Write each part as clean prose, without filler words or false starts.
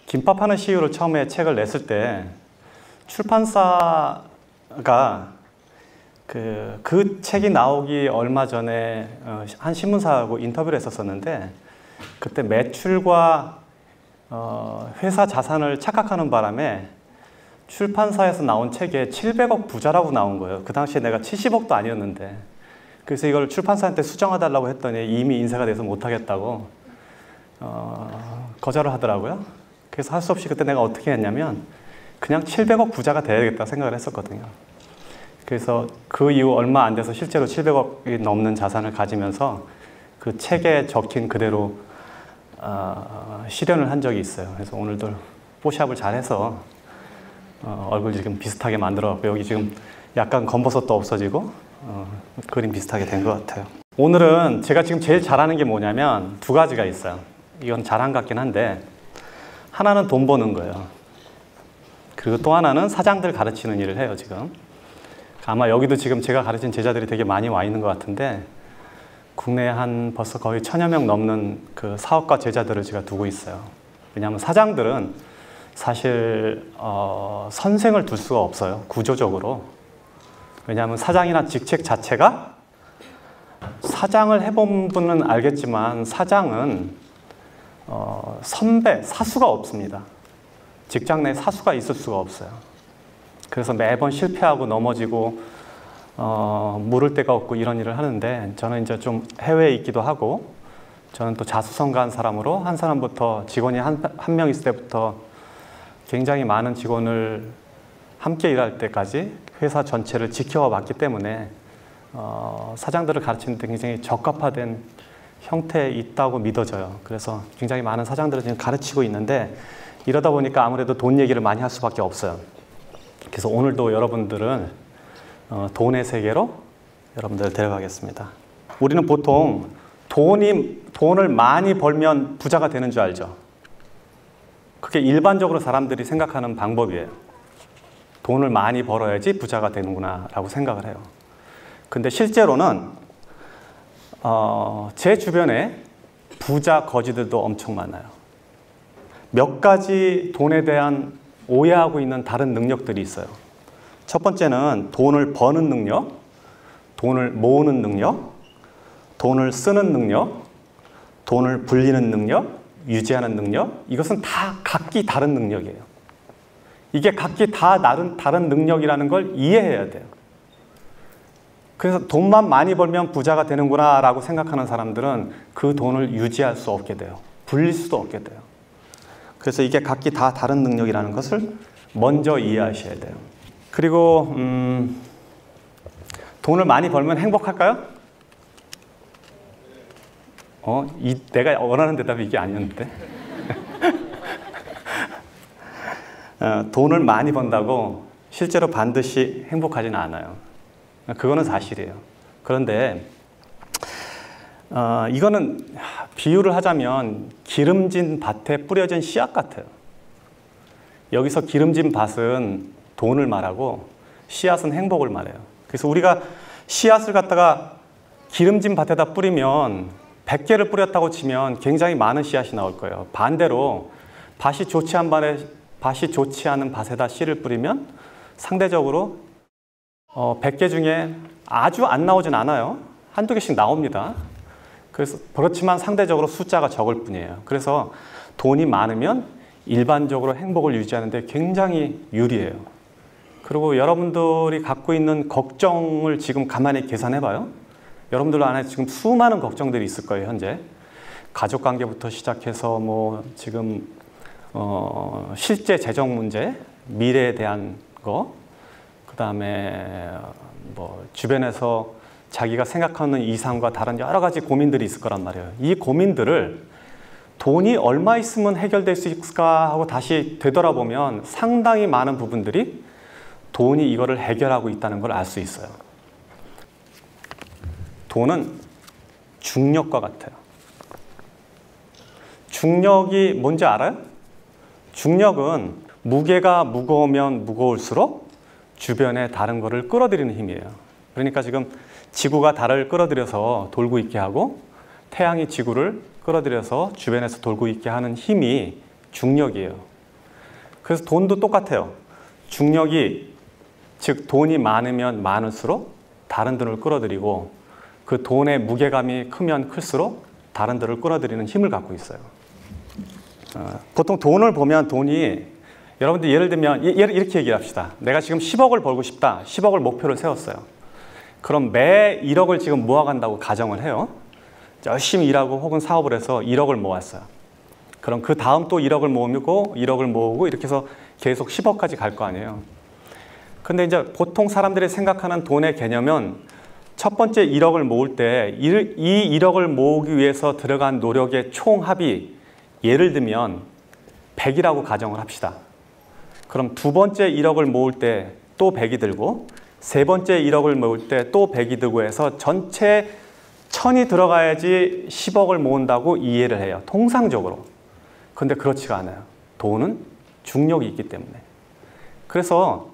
김밥하는 CEO로 처음에 책을 냈을 때 출판사가 그 책이 나오기 얼마 전에 한 신문사하고 인터뷰를 했었는데, 그때 매출과 회사 자산을 착각하는 바람에 출판사에서 나온 책에 700억 부자라고 나온 거예요. 그 당시에 내가 70억도 아니었는데. 그래서 이걸 출판사한테 수정해달라고 했더니 이미 인쇄가 돼서 못하겠다고 거절을 하더라고요. 그래서 할 수 없이 그때 내가 어떻게 했냐면 그냥 700억 부자가 돼야겠다 생각을 했었거든요. 그래서 그 이후 얼마 안 돼서 실제로 700억이 넘는 자산을 가지면서 그 책에 적힌 그대로 실현을 한 적이 있어요. 그래서 오늘도 뽀샵을 잘해서 얼굴 지금 비슷하게 만들어갖고 여기 지금 약간 검버섯도 없어지고 그림 비슷하게 된 것 같아요. 오늘은 제가 지금 제일 잘하는 게 뭐냐면 두 가지가 있어요. 이건 자랑 같긴 한데, 하나는 돈 버는 거예요. 그리고 또 하나는 사장들 가르치는 일을 해요. 지금 아마 여기도 지금 제가 가르친 제자들이 되게 많이 와 있는 것 같은데, 국내에 한 벌써 거의 1000여 명 넘는 그 사업가 제자들을 제가 두고 있어요. 왜냐하면 사장들은 사실 선생을 둘 수가 없어요. 구조적으로. 왜냐하면 사장이나 직책 자체가, 사장을 해본 분은 알겠지만 사장은 선배, 사수가 없습니다. 직장 내에 사수가 있을 수가 없어요. 그래서 매번 실패하고 넘어지고 물을 데가 없고 이런 일을 하는데, 저는 이제 좀 해외에 있기도 하고, 저는 또 자수성가한 사람으로 한 사람부터 직원이 한 명 있을 때부터 굉장히 많은 직원을 함께 일할 때까지 회사 전체를 지켜와 봤기 때문에 사장들을 가르치는 데 굉장히 적합화된 형태에 있다고 믿어져요. 그래서 굉장히 많은 사장들을 지금 가르치고 있는데, 이러다 보니까 아무래도 돈 얘기를 많이 할 수밖에 없어요. 그래서 오늘도 여러분들은 돈의 세계로 여러분들을 데려가겠습니다. 우리는 보통 돈을 많이 벌면 부자가 되는 줄 알죠? 그게 일반적으로 사람들이 생각하는 방법이에요. 돈을 많이 벌어야지 부자가 되는구나 라고 생각을 해요. 근데 실제로는 제 주변에 부자 거지들도 엄청 많아요. 몇 가지 돈에 대한 오해하고 있는 다른 능력들이 있어요. 첫 번째는 돈을 버는 능력, 돈을 모으는 능력, 돈을 쓰는 능력, 돈을 불리는 능력, 유지하는 능력. 이것은 다 각기 다른 능력이에요. 이게 각기 다 다른 능력이라는 걸 이해해야 돼요. 그래서 돈만 많이 벌면 부자가 되는구나 라고 생각하는 사람들은 그 돈을 유지할 수 없게 돼요. 불릴 수도 없게 돼요. 그래서 이게 각기 다 다른 능력이라는 것을 먼저 이해하셔야 돼요. 그리고 돈을 많이 벌면 행복할까요? 내가 원하는 대답이 이게 아니었는데. 돈을 많이 번다고 실제로 반드시 행복하지는 않아요. 그거는 사실이에요. 그런데 이거는 비유를 하자면 기름진 밭에 뿌려진 씨앗 같아요. 여기서 기름진 밭은 돈을 말하고 씨앗은 행복을 말해요. 그래서 우리가 씨앗을 갖다가 기름진 밭에다 뿌리면 100개를 뿌렸다고 치면 굉장히 많은 씨앗이 나올 거예요. 반대로 밭이 좋지 않은 밭에다 씨를 뿌리면 상대적으로 100개 중에 아주 안 나오진 않아요. 한두 개씩 나옵니다. 그렇지만 상대적으로 숫자가 적을 뿐이에요. 그래서 돈이 많으면 일반적으로 행복을 유지하는 데 굉장히 유리해요. 그리고 여러분들이 갖고 있는 걱정을 지금 가만히 계산해 봐요. 여러분들 안에 지금 수많은 걱정들이 있을 거예요. 현재 가족관계부터 시작해서 지금 실제 재정 문제, 미래에 대한 거, 그 다음에 주변에서 자기가 생각하는 이상과 다른 여러 가지 고민들이 있을 거란 말이에요. 이 고민들을 돈이 얼마 있으면 해결될 수 있을까 하고 다시 되돌아보면 상당히 많은 부분들이 돈이 이거를 해결하고 있다는 걸 알 수 있어요. 돈은 중력과 같아요. 중력이 뭔지 알아요? 중력은 무게가 무거우면 무거울수록 주변에 다른 거를 끌어들이는 힘이에요. 그러니까 지금 지구가 달을 끌어들여서 돌고 있게 하고 태양이 지구를 끌어들여서 주변에서 돌고 있게 하는 힘이 중력이에요. 그래서 돈도 똑같아요. 중력이, 즉 돈이 많으면 많을수록 다른 돈을 끌어들이고 그 돈의 무게감이 크면 클수록 다른 돈을 끌어들이는 힘을 갖고 있어요. 보통 돈을 보면 돈이, 여러분들 예를 들면 이렇게 얘기를 합시다. 내가 지금 10억을 벌고 싶다. 10억을 목표를 세웠어요. 그럼 매 1억을 지금 모아간다고 가정을 해요. 열심히 일하고 혹은 사업을 해서 1억을 모았어요. 그럼 그 다음 또 1억을 모으고 1억을 모으고 이렇게 해서 계속 10억까지 갈 거 아니에요. 근데 이제 보통 사람들이 생각하는 돈의 개념은 첫 번째 1억을 모을 때 이 1억을 모으기 위해서 들어간 노력의 총합이 예를 들면 100이라고 가정을 합시다. 그럼 두 번째 1억을 모을 때 또 100이 들고 세 번째 1억을 모을 때 또 100이 들고 해서 전체 1000이 들어가야지 10억을 모은다고 이해를 해요. 통상적으로. 근데 그렇지가 않아요. 돈은 중력이 있기 때문에. 그래서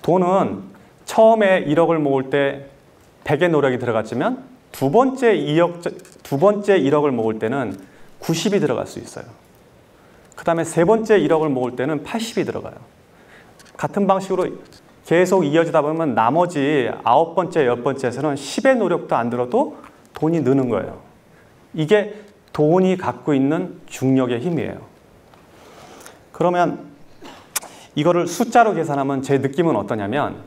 돈은 처음에 1억을 모을 때 100의 노력이 들어갔지만 두 번째 1억을 모을 때는 90이 들어갈 수 있어요. 그 다음에 세 번째 1억을 모을 때는 80이 들어가요. 같은 방식으로 계속 이어지다 보면 나머지 9번째, 10번째에서는 10의 노력도 안 들어도 돈이 느는 거예요. 이게 돈이 갖고 있는 중력의 힘이에요. 그러면 이거를 숫자로 계산하면 제 느낌은 어떠냐면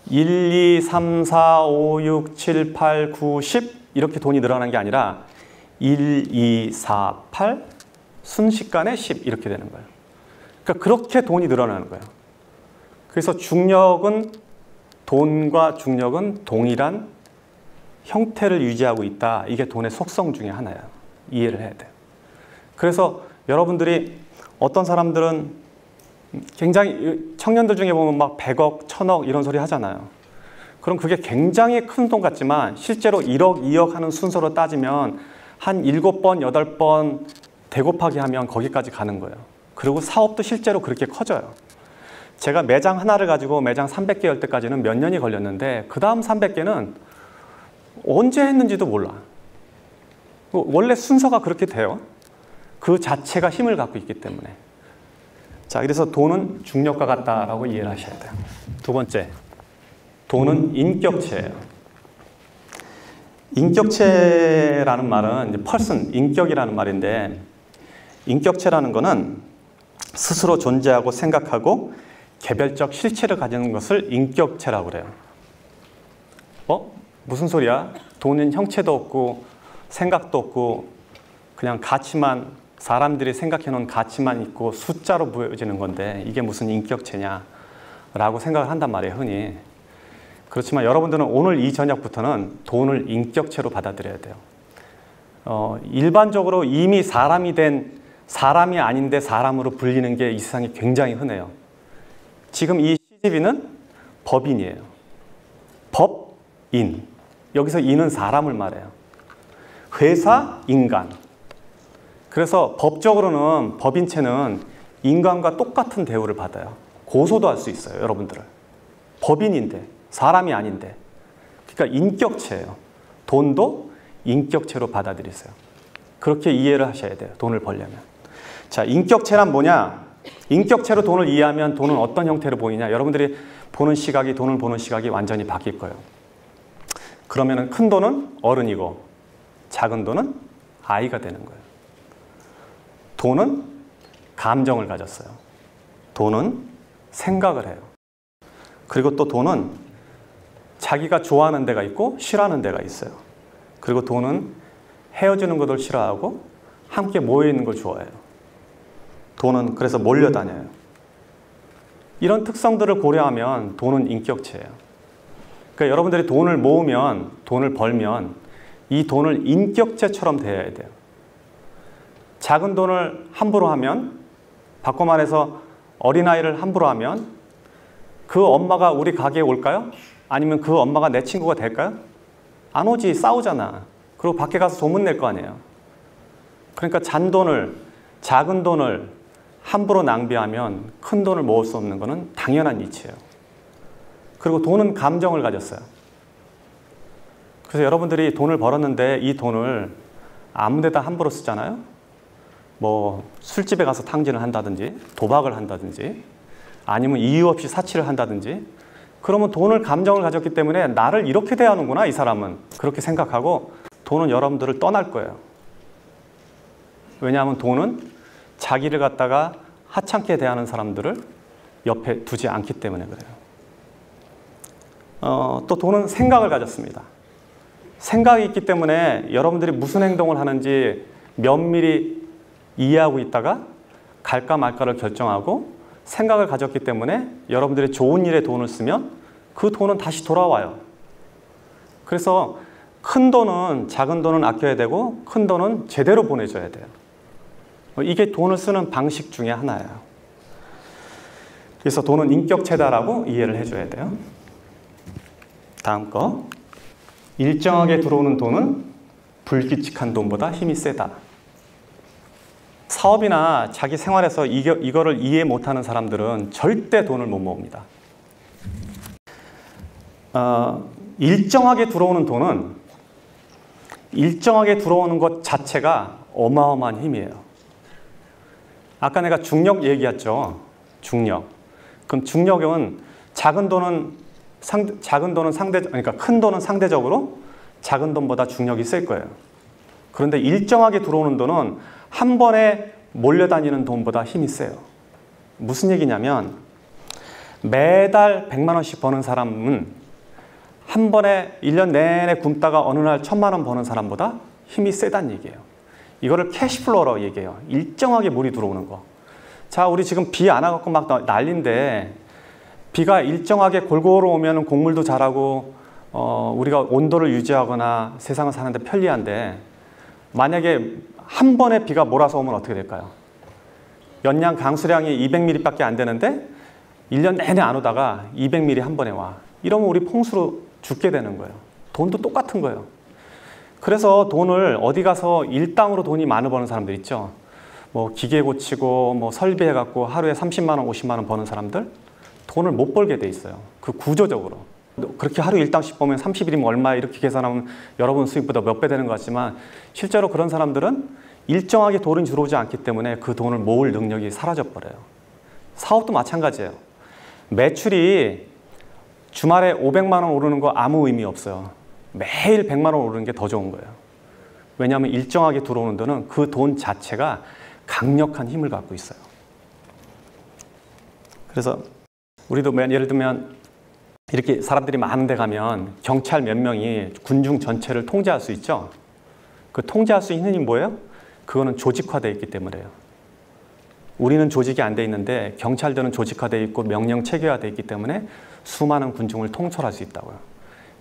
1, 2, 3, 4, 5, 6, 7, 8, 9, 10 이렇게 돈이 늘어나는 게 아니라 1, 2, 4, 8 순식간에 10 이렇게 되는 거예요. 그러니까 그렇게 돈이 늘어나는 거예요. 그래서 돈과 중력은 동일한 형태를 유지하고 있다. 이게 돈의 속성 중에 하나예요. 이해를 해야 돼요. 그래서 여러분들이 어떤 사람들은 굉장히 청년들 중에 보면 막 100억, 1000억 이런 소리 하잖아요. 그럼 그게 굉장히 큰 돈 같지만 실제로 1억, 2억 하는 순서로 따지면 한 7번, 8번 대곱하기 하면 거기까지 가는 거예요. 그리고 사업도 실제로 그렇게 커져요. 제가 매장 하나를 가지고 매장 300개 열 때까지는 몇 년이 걸렸는데 그 다음 300개는 언제 했는지도 몰라. 원래 순서가 그렇게 돼요. 그 자체가 힘을 갖고 있기 때문에. 자, 그래서 돈은 중력과 같다라고 이해를 하셔야 돼요. 두 번째, 돈은 인격체예요. 인격체라는 말은 이제 person, 인격이라는 말인데 인격체라는 거는 스스로 존재하고 생각하고 개별적 실체를 가지는 것을 인격체라고 그래요. 무슨 소리야? 돈은 형체도 없고 생각도 없고 그냥 가치만, 사람들이 생각해 놓은 가치만 있고 숫자로 보여지는 건데 이게 무슨 인격체냐라고 생각을 한단 말이에요, 흔히. 그렇지만 여러분들은 오늘 이 저녁부터는 돈을 인격체로 받아들여야 돼요. 일반적으로 이미 사람이 아닌데 사람으로 불리는 게 이 세상에 굉장히 흔해요. 지금 이 CGV는 법인이에요. 법인. 여기서 인은 사람을 말해요. 회사, 인간. 그래서 법적으로는 법인체는 인간과 똑같은 대우를 받아요. 고소도 할 수 있어요, 여러분들을. 법인인데, 사람이 아닌데. 그러니까 인격체예요. 돈도 인격체로 받아들이세요. 그렇게 이해를 하셔야 돼요, 돈을 벌려면. 자, 인격체란 뭐냐? 인격체로 돈을 이해하면 돈은 어떤 형태로 보이냐? 여러분들이 돈을 보는 시각이 완전히 바뀔 거예요. 그러면 큰 돈은 어른이고 작은 돈은 아이가 되는 거예요. 돈은 감정을 가졌어요. 돈은 생각을 해요. 그리고 또 돈은 자기가 좋아하는 데가 있고 싫어하는 데가 있어요. 그리고 돈은 헤어지는 것을 싫어하고 함께 모여있는 걸 좋아해요. 돈은 그래서 몰려다녀요. 이런 특성들을 고려하면 돈은 인격체예요. 그러니까 여러분들이 돈을 모으면, 돈을 벌면 이 돈을 인격체처럼 대해야 돼요. 작은 돈을 함부로 하면, 바꿔 말해서 어린아이를 함부로 하면 그 엄마가 우리 가게에 올까요? 아니면 그 엄마가 내 친구가 될까요? 안 오지, 싸우잖아. 그리고 밖에 가서 소문낼 거 아니에요. 그러니까 잔돈을, 작은 돈을 함부로 낭비하면 큰 돈을 모을 수 없는 것은 당연한 이치예요. 그리고 돈은 감정을 가졌어요. 그래서 여러분들이 돈을 벌었는데 이 돈을 아무 데다 함부로 쓰잖아요. 뭐 술집에 가서 탕진을 한다든지 도박을 한다든지 아니면 이유 없이 사치를 한다든지 그러면 돈을 감정을 가졌기 때문에 나를 이렇게 대하는구나 이 사람은 그렇게 생각하고 돈은 여러분들을 떠날 거예요. 왜냐하면 돈은 자기를 갖다가 하찮게 대하는 사람들을 옆에 두지 않기 때문에 그래요. 또 돈은 생각을 가졌습니다. 생각이 있기 때문에 여러분들이 무슨 행동을 하는지 면밀히 이해하고 있다가 갈까 말까를 결정하고 생각을 가졌기 때문에 여러분들이 좋은 일에 돈을 쓰면 그 돈은 다시 돌아와요. 그래서 큰 돈은 작은 돈은 아껴야 되고 큰 돈은 제대로 보내줘야 돼요. 이게 돈을 쓰는 방식 중에 하나예요. 그래서 돈은 인격체다라고 이해를 해줘야 돼요. 다음 거. 일정하게 들어오는 돈은 불규칙한 돈보다 힘이 세다. 사업이나 자기 생활에서 이거를 이해 못하는 사람들은 절대 돈을 못 모읍니다. 일정하게 들어오는 돈은 일정하게 들어오는 것 자체가 어마어마한 힘이에요. 아까 내가 중력 얘기했죠. 중력. 그럼 중력은 그러니까 큰 돈은 상대적으로 작은 돈보다 중력이 셀 거예요. 그런데 일정하게 들어오는 돈은 한 번에 몰려다니는 돈보다 힘이 세요. 무슨 얘기냐면 매달 100만 원씩 버는 사람은 한 번에 1년 내내 굶다가 어느 날 1000만 원 버는 사람보다 힘이 세다는 얘기예요. 이거를 캐시플로우라고 얘기해요. 일정하게 물이 들어오는 거. 자, 우리 지금 비 안 와갖고 막 난리인데 비가 일정하게 골고루 오면 곡물도 자라고 우리가 온도를 유지하거나 세상을 사는데 편리한데 만약에 한 번에 비가 몰아서 오면 어떻게 될까요? 연량 강수량이 200mm밖에 안 되는데 1년 내내 안 오다가 200mm 한 번에 와. 이러면 우리 풍수로 죽게 되는 거예요. 돈도 똑같은 거예요. 그래서 돈을 어디 가서 일당으로 돈이 많이 버는 사람들 있죠. 뭐 기계 고치고 뭐 설비해갖고 하루에 30만 원, 50만 원 버는 사람들 돈을 못 벌게 돼 있어요. 그 구조적으로. 그렇게 하루 일당씩 보면 30일이면 얼마 이렇게 계산하면 여러분 수입보다 몇 배 되는 것 같지만 실제로 그런 사람들은 일정하게 돈이 들어오지 않기 때문에 그 돈을 모을 능력이 사라져 버려요. 사업도 마찬가지예요. 매출이 주말에 500만 원 오르는 거 아무 의미 없어요. 매일 100만 원 오르는 게 더 좋은 거예요. 왜냐하면 일정하게 들어오는 돈은 그 돈 자체가 강력한 힘을 갖고 있어요. 그래서 우리도 예를 들면 이렇게 사람들이 많은 데 가면 경찰 몇 명이 군중 전체를 통제할 수 있죠. 그 통제할 수 있는 힘이 뭐예요? 그거는 조직화되어 있기 때문에요. 우리는 조직이 안 돼 있는데 경찰들은 조직화되어 있고 명령 체계화되어 있기 때문에 수많은 군중을 통솔할 수 있다고요.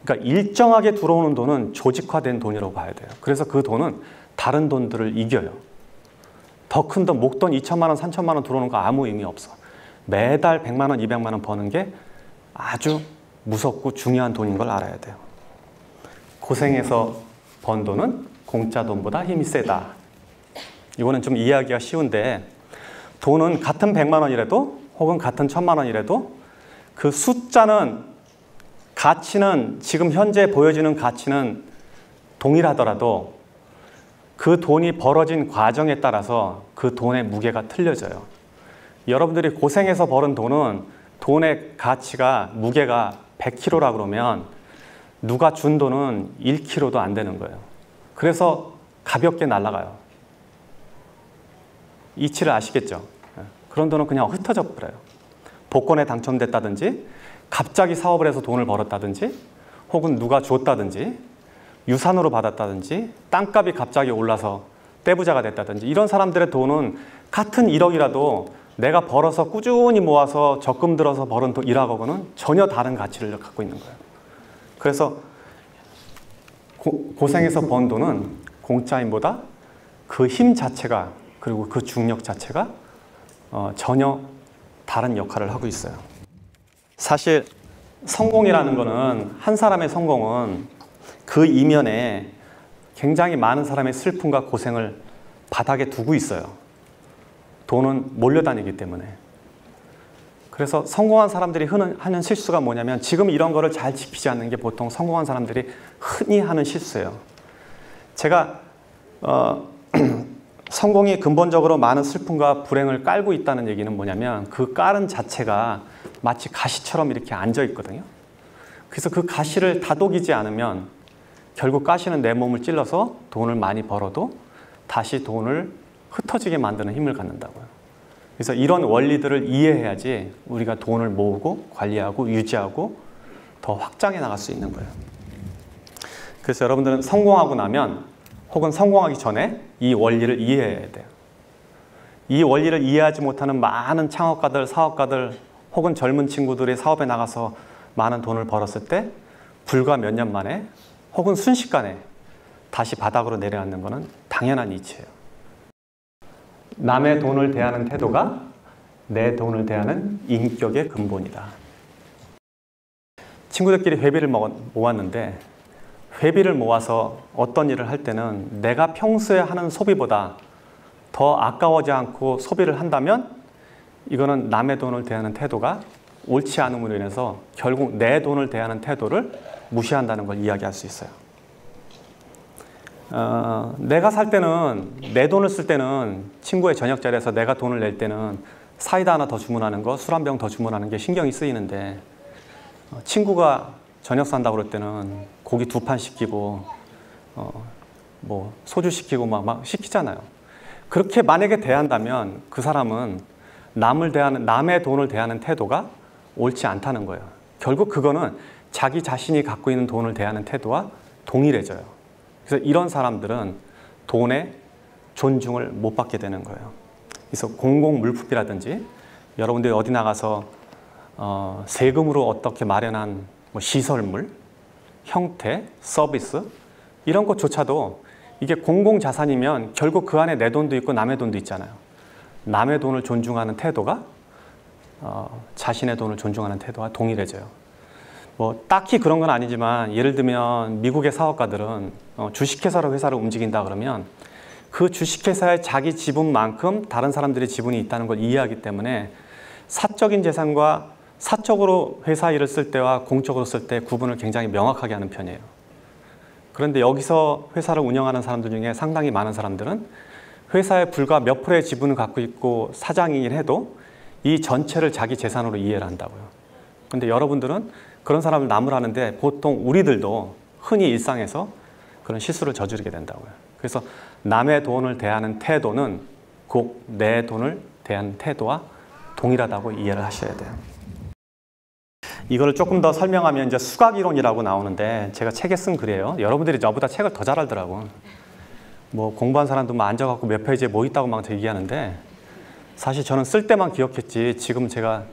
그러니까 일정하게 들어오는 돈은 조직화된 돈이라고 봐야 돼요. 그래서 그 돈은 다른 돈들을 이겨요. 더 큰 돈, 목돈 2천만 원, 3천만 원 들어오는 거 아무 의미 없어. 매달 100만 원, 200만 원 버는 게 아주 무섭고 중요한 돈인 걸 알아야 돼요. 고생해서 번 돈은 공짜 돈보다 힘이 세다. 이거는 좀 이해하기가 쉬운데 돈은 같은 100만 원이라도 혹은 같은 1000만 원이라도 그 숫자는 가치는 지금 현재 보여지는 가치는 동일하더라도 그 돈이 벌어진 과정에 따라서 그 돈의 무게가 틀려져요. 여러분들이 고생해서 벌은 돈은 돈의 가치가 무게가 100kg라 그러면 누가 준 돈은 1kg도 안 되는 거예요. 그래서 가볍게 날아가요. 이치를 아시겠죠? 그런 돈은 그냥 흩어져 버려요. 복권에 당첨됐다든지 갑자기 사업을 해서 돈을 벌었다든지 혹은 누가 줬다든지 유산으로 받았다든지 땅값이 갑자기 올라서 떼부자가 됐다든지 이런 사람들의 돈은 같은 1억이라도 내가 벌어서 꾸준히 모아서 적금 들어서 벌은 돈이라고는 전혀 다른 가치를 갖고 있는 거예요. 그래서 고생해서 번 돈은 공짜임보다 그 힘 자체가 그리고 그 중력 자체가 전혀 다른 역할을 하고 있어요. 사실 성공이라는 거는 한 사람의 성공은 그 이면에 굉장히 많은 사람의 슬픔과 고생을 바닥에 두고 있어요. 돈은 몰려다니기 때문에. 그래서 성공한 사람들이 하는 실수가 뭐냐면 지금 이런 거를 잘 지키지 않는 게 보통 성공한 사람들이 흔히 하는 실수예요. 제가 성공이 근본적으로 많은 슬픔과 불행을 깔고 있다는 얘기는 뭐냐면 그 깔은 자체가 마치 가시처럼 이렇게 앉아 있거든요. 그래서 그 가시를 다독이지 않으면 결국 가시는 내 몸을 찔러서 돈을 많이 벌어도 다시 돈을 흩어지게 만드는 힘을 갖는다고요. 그래서 이런 원리들을 이해해야지 우리가 돈을 모으고 관리하고 유지하고 더 확장해 나갈 수 있는 거예요. 그래서 여러분들은 성공하고 나면 혹은 성공하기 전에 이 원리를 이해해야 돼요. 이 원리를 이해하지 못하는 많은 창업가들, 사업가들 혹은 젊은 친구들이 사업에 나가서 많은 돈을 벌었을 때 불과 몇 년 만에 혹은 순식간에 다시 바닥으로 내려앉는 것은 당연한 이치예요. 남의 돈을 대하는 태도가 내 돈을 대하는 인격의 근본이다. 친구들끼리 회비를 모았는데 회비를 모아서 어떤 일을 할 때는 내가 평소에 하는 소비보다 더 아까워지 않고 소비를 한다면 이거는 남의 돈을 대하는 태도가 옳지 않음으로 인해서 결국 내 돈을 대하는 태도를 무시한다는 걸 이야기할 수 있어요. 내가 살 때는 내 돈을 쓸 때는 친구의 저녁 자리에서 내가 돈을 낼 때는 사이다 하나 더 주문하는 거, 술 한 병 더 주문하는 게 신경이 쓰이는데 친구가 저녁 산다고 그럴 때는 고기 2판 시키고 뭐 소주 시키고 막 시키잖아요. 그렇게 만약에 대한다면 그 사람은 남의 돈을 대하는 태도가 옳지 않다는 거예요. 결국 그거는 자기 자신이 갖고 있는 돈을 대하는 태도와 동일해져요. 그래서 이런 사람들은 돈에 존중을 못 받게 되는 거예요. 그래서 공공물품이라든지 여러분들이 어디 나가서 세금으로 어떻게 마련한 뭐 시설물, 형태, 서비스 이런 것조차도 이게 공공자산이면 결국 그 안에 내 돈도 있고 남의 돈도 있잖아요. 남의 돈을 존중하는 태도가 자신의 돈을 존중하는 태도와 동일해져요. 뭐 딱히 그런 건 아니지만 예를 들면 미국의 사업가들은 주식회사로 회사를 움직인다 그러면 그 주식회사의 자기 지분만큼 다른 사람들의 지분이 있다는 걸 이해하기 때문에 사적인 재산과 사적으로 회사 일을 쓸 때와 공적으로 쓸 때 구분을 굉장히 명확하게 하는 편이에요. 그런데 여기서 회사를 운영하는 사람들 중에 상당히 많은 사람들은 회사에 불과 몇 프로의 지분을 갖고 있고 사장이긴 해도 이 전체를 자기 재산으로 이해를 한다고요. 그런데 여러분들은 그런 사람을 나무라는데 보통 우리들도 흔히 일상에서 그런 실수를 저지르게 된다고요. 그래서 남의 돈을 대하는 태도는 꼭 내 돈을 대하는 태도와 동일하다고 이해를 하셔야 돼요. 이거를 조금 더 설명하면 이제 수학이론이라고 나오는데 제가 책에 쓴 글이에요. 여러분들이 저보다 책을 더 잘 알더라고. 뭐 공부한 사람도 막 앉아갖고 몇 페이지에 뭐 있다고 막 얘기하는데 사실 저는 쓸 때만 기억했지 지금 제가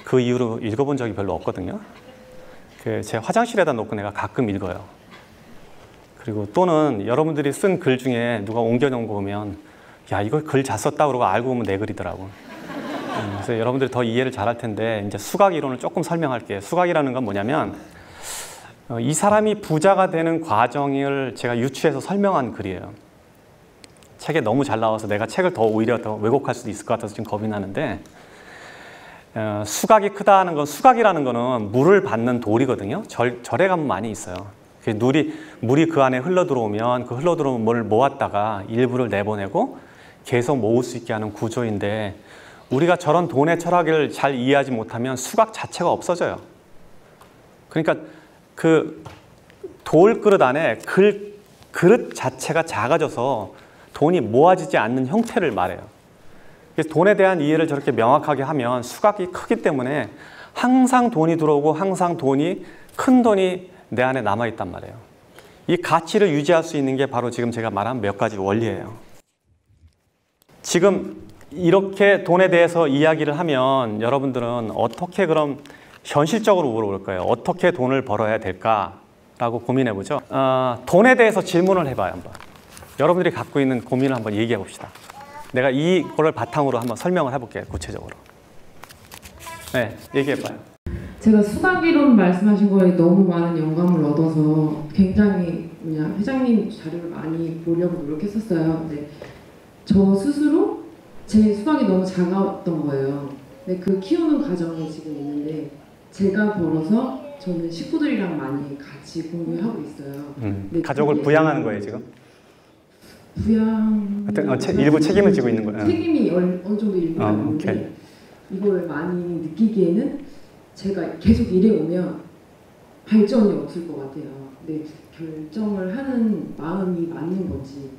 그 이후로 읽어본 적이 별로 없거든요. 제 화장실에다 놓고 내가 가끔 읽어요. 그리고 또는 여러분들이 쓴 글 중에 누가 옮겨놓은 거 보면 야 이걸 글 잘 썼다 그러고 알고 보면 내 글이더라고. 그래서 여러분들이 더 이해를 잘할 텐데 이제 수학 이론을 조금 설명할게요. 수학이라는 건 뭐냐면 이 사람이 부자가 되는 과정을 제가 유추해서 설명한 글이에요. 책에 너무 잘 나와서 내가 책을 오히려 더 왜곡할 수도 있을 것 같아서 지금 겁이 나는데 수각이 크다는 건 수각이라는 거는 물을 받는 돌이거든요. 절에 가면 많이 있어요. 물이 그 안에 흘러 들어오면 그 흘러 들어온 물을 모았다가 일부를 내보내고 계속 모을 수 있게 하는 구조인데 우리가 저런 돈의 철학을 잘 이해하지 못하면 수각 자체가 없어져요. 그러니까 그 돌그릇 안에 그릇 자체가 작아져서 돈이 모아지지 않는 형태를 말해요. 그래서 돈에 대한 이해를 저렇게 명확하게 하면 수각이 크기 때문에 항상 돈이 들어오고 항상 큰 돈이 내 안에 남아있단 말이에요. 이 가치를 유지할 수 있는 게 바로 지금 제가 말한 몇 가지 원리예요. 지금 이렇게 돈에 대해서 이야기를 하면 여러분들은 어떻게 그럼 현실적으로 물어볼 거예요. 어떻게 돈을 벌어야 될까라고 고민해보죠. 돈에 대해서 질문을 해봐요. 한번. 여러분들이 갖고 있는 고민을 한번 얘기해 봅시다. 내가 이거를 바탕으로 한번 설명을 해볼게요. 구체적으로. 네, 얘기해봐요. 제가 수학이론 말씀하신 거에 너무 많은 영감을 얻어서 굉장히 회장님 자료를 많이 보려고 노력했었어요. 근데 저 스스로 제 수학이 너무 작았던 거예요. 근데 그 키우는 과정이 지금 있는데 제가 벌어서 저는 식구들이랑 많이 같이 공부하고 있어요. 가족을 부양하는 거예요 지금? 부양 하여튼 일부 책임을 지고 있는 거예요. 책임이 어느 정도 일부가 있는데 이걸 많이 느끼기에는 제가 계속 일해 오면 발전이 없을 것 같아요. 근데 결정을 하는 마음이 맞는 건지,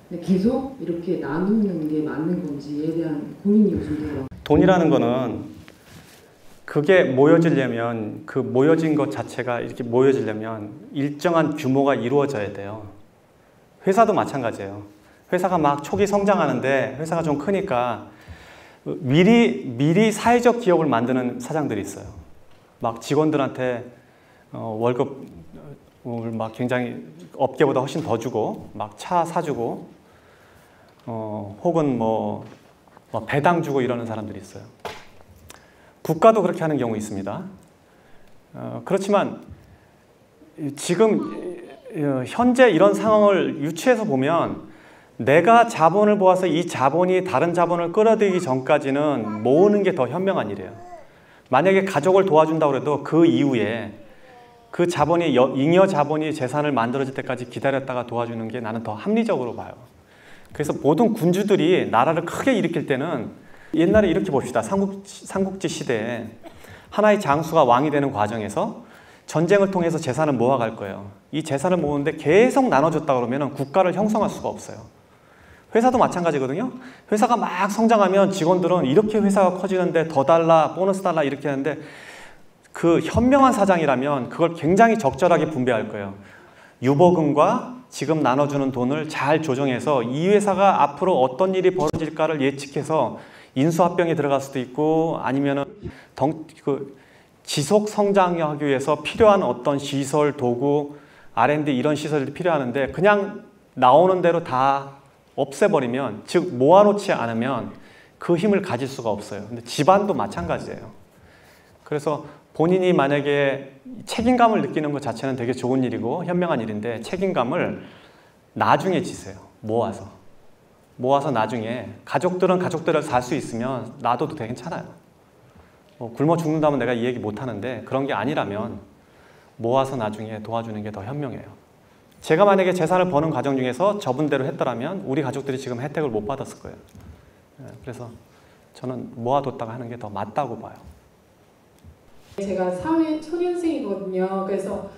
근데 계속 이렇게 나누는 게 맞는 건지에 대한 고민이 요즘 들어요. 돈이라는 거는 그게 모여지려면 그 모여진 것 자체가 이렇게 모여지려면 일정한 규모가 이루어져야 돼요. 회사도 마찬가지예요. 회사가 막 초기 성장하는데 회사가 좀 크니까 미리 사회적 기업을 만드는 사장들이 있어요. 막 직원들한테 월급을 막 굉장히 업계보다 훨씬 더 주고 막 차 사주고 혹은 뭐 배당 주고 이러는 사람들이 있어요. 국가도 그렇게 하는 경우 있습니다. 그렇지만 지금 현재 이런 상황을 유추해서 보면 내가 자본을 모아서 이 자본이 다른 자본을 끌어들이기 전까지는 모으는 게 더 현명한 일이에요. 만약에 가족을 도와준다고 해도 그 이후에 그 자본이 잉여 자본이 재산을 만들어질 때까지 기다렸다가 도와주는 게 나는 더 합리적으로 봐요. 그래서 모든 군주들이 나라를 크게 일으킬 때는 옛날에 이렇게 봅시다. 삼국지 시대에 하나의 장수가 왕이 되는 과정에서 전쟁을 통해서 재산을 모아갈 거예요. 이 재산을 모으는데 계속 나눠줬다 그러면 국가를 형성할 수가 없어요. 회사도 마찬가지거든요. 회사가 막 성장하면 직원들은 이렇게 회사가 커지는데 더 달라, 보너스 달라 이렇게 하는데 그 현명한 사장이라면 그걸 굉장히 적절하게 분배할 거예요. 유보금과 지금 나눠주는 돈을 잘 조정해서 이 회사가 앞으로 어떤 일이 벌어질까를 예측해서 인수합병에 들어갈 수도 있고 아니면은 지속 성장하기 위해서 필요한 어떤 시설, 도구, R&D 이런 시설들이 필요하는데 그냥 나오는 대로 다 없애버리면, 즉 모아놓지 않으면 그 힘을 가질 수가 없어요. 근데 집안도 마찬가지예요. 그래서 본인이 만약에 책임감을 느끼는 것 자체는 되게 좋은 일이고 현명한 일인데 책임감을 나중에 지세요. 모아서 나중에 가족들은 가족들을 살 수 있으면 놔둬도 되게 괜찮아요. 굶어 죽는다면 내가 이 얘기 못 하는데 그런 게 아니라면 모아서 나중에 도와주는 게 더 현명해요. 제가 만약에 재산을 버는 과정 중에서 저분대로 했더라면 우리 가족들이 지금 혜택을 못 받았을 거예요. 그래서 저는 모아뒀다가 하는 게 더 맞다고 봐요. 제가 사회 초년생이거든요. 그래서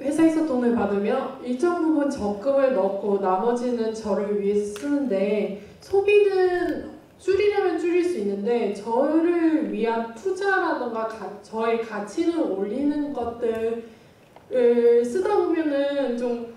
회사에서 돈을 받으면 일정 부분 적금을 넣고 나머지는 저를 위해서 쓰는데 소비는 줄이려면 줄일 수 있는데 저를 위한 투자라던가 저의 가치를 올리는 것들을 쓰다 보면은 좀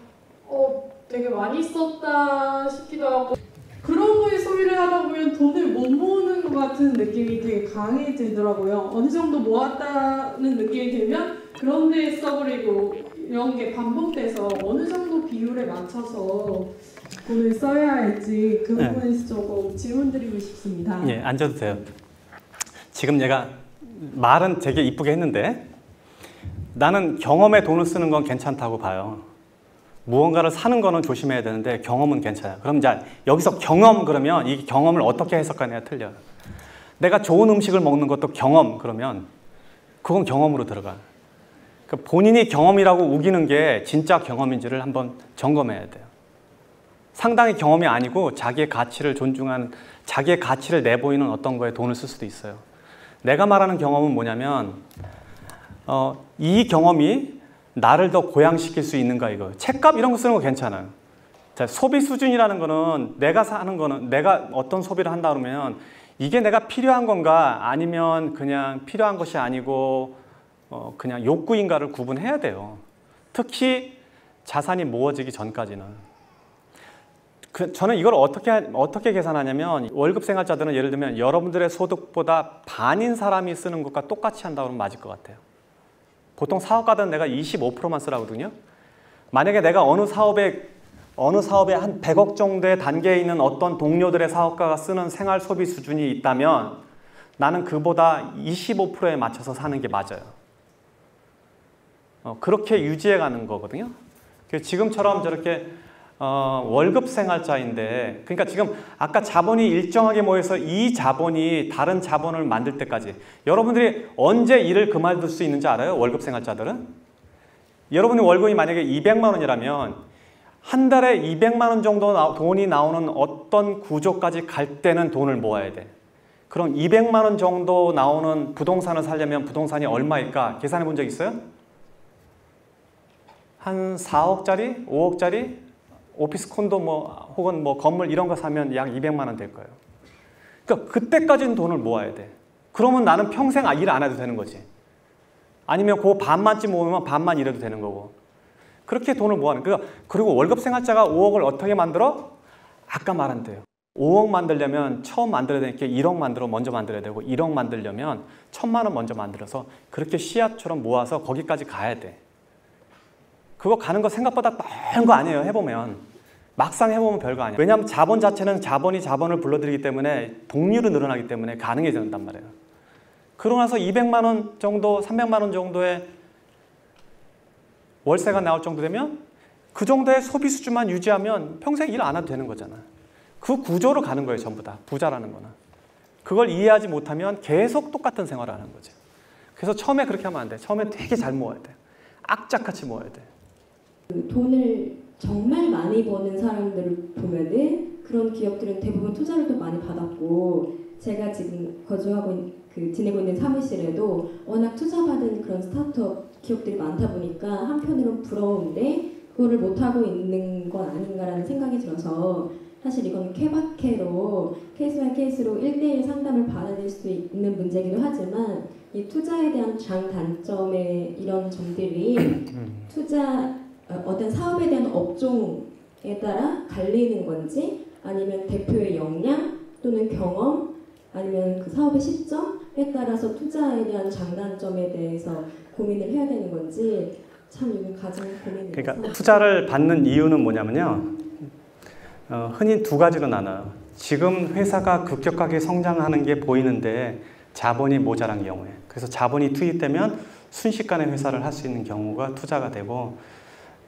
되게 많이 썼다 싶기도 하고 그런 거에 소비를 하다 보면 돈을 못 모으는 것 같은 느낌이 되게 강해지더라고요. 어느 정도 모았다는 느낌이 들면 그런 데에 써버리고 이런 게 반복돼서 어느 정도 비율에 맞춰서 돈을 써야 할지 그 부분에서 조금 질문드리고 싶습니다. 예, 앉아도 돼요. 지금 내가 말은 되게 이쁘게 했는데 나는 경험에 돈을 쓰는 건 괜찮다고 봐요. 무언가를 사는 거는 조심해야 되는데 경험은 괜찮아요. 그럼 이제 여기서 경험 그러면 이 경험을 어떻게 해석하느냐 틀려요. 내가 좋은 음식을 먹는 것도 경험 그러면 그건 경험으로 들어가. 그러니까 본인이 경험이라고 우기는 게 진짜 경험인지를 한번 점검해야 돼요. 상당히 경험이 아니고 자기의 가치를 존중하는, 자기의 가치를 내보이는 어떤 거에 돈을 쓸 수도 있어요. 내가 말하는 경험은 뭐냐면 이 경험이 나를 더 고양시킬 수 있는가 이거. 책값 이런 거 쓰는 거 괜찮아요. 자, 소비 수준이라는 거는 내가 사는 거는 내가 어떤 소비를 한다 그러면 이게 내가 필요한 건가 아니면 그냥 필요한 것이 아니고 그냥 욕구인가를 구분해야 돼요. 특히 자산이 모아지기 전까지는. 저는 이걸 어떻게 계산하냐면 월급 생활자들은 예를 들면 여러분들의 소득보다 반인 사람이 쓰는 것과 똑같이 한다 그러면 맞을 것 같아요. 보통 사업가들은 내가 25%만 쓰라거든요. 만약에 내가 어느 사업에 한 100억 정도의 단계에 있는 어떤 동료들의 사업가가 쓰는 생활 소비 수준이 있다면 나는 그보다 25%에 맞춰서 사는 게 맞아요. 그렇게 유지해 가는 거거든요. 지금처럼 저렇게 월급 생활자인데, 그러니까 지금 아까 자본이 일정하게 모여서 이 자본이 다른 자본을 만들 때까지 여러분들이 언제 일을 그만둘 수 있는지 알아요? 월급 생활자들은? 여러분의 월급이 만약에 200만 원이라면 한 달에 200만 원 정도 돈이 나오는 어떤 구조까지 갈 때는 돈을 모아야 돼. 그럼 200만 원 정도 나오는 부동산을 사려면 부동산이 얼마일까? 계산해 본 적 있어요? 한 4억짜리? 5억짜리? 오피스 콘도 뭐 혹은 뭐 건물 이런 거 사면 약 200만 원 될 거예요. 그러니까 그때까지는 돈을 모아야 돼. 그러면 나는 평생 일 안 해도 되는 거지. 아니면 그 반만쯤 모으면 반만 일해도 되는 거고. 그렇게 돈을 모아는. 그리고 월급 생활자가 5억을 어떻게 만들어? 아까 말한 대로. 5억 만들려면 처음 만들어야 되니까 1억 먼저 만들어야 되고 1억 만들려면 1,000만 원 먼저 만들어서 그렇게 씨앗처럼 모아서 거기까지 가야 돼. 그거 가는 거 생각보다 빠른 거 아니에요. 해보면. 막상 해보면 별거 아니에요. 왜냐하면 자본 자체는 자본이 자본을 불러들이기 때문에 복리로 늘어나기 때문에 가능해진단 말이에요. 그러고 나서 200만 원 정도, 300만 원 정도의 월세가 나올 정도 되면 그 정도의 소비 수준만 유지하면 평생 일 안 해도 되는 거잖아. 그 구조로 가는 거예요. 전부 다. 부자라는 거는. 그걸 이해하지 못하면 계속 똑같은 생활을 하는 거죠. 그래서 처음에 그렇게 하면 안 돼. 처음에 되게 잘 모아야 돼. 악착같이 모아야 돼. 돈을 정말 많이 버는 사람들을 보면은 그런 기업들은 대부분 투자를 또 많이 받았고, 제가 지금 지내고 있는 사무실에도 워낙 투자받은 그런 스타트업 기업들이 많다 보니까 한편으로는 부러운데 그거를 못하고 있는 건 아닌가라는 생각이 들어서, 사실 이건 케바케로 케이스 바이 케이스로 1대1 상담을 받아들일 수 있는 문제이기도 하지만, 이 투자에 대한 장단점의 이런 점들이 어떤 사업에 대한 업종에 따라 갈리는 건지, 아니면 대표의 역량 또는 경험, 아니면 그 사업의 시점에 따라서 투자에 대한 장단점에 대해서 고민을 해야 되는 건지 참 이건 가장 고민이 돼서. 그러니까 투자를 받는 이유는 뭐냐면요. 흔히 두 가지로 나눠요. 지금 회사가 급격하게 성장하는 게 보이는데 자본이 모자란 경우에. 그래서 자본이 투입되면 순식간에 회사를 할 수 있는 경우가 투자가 되고,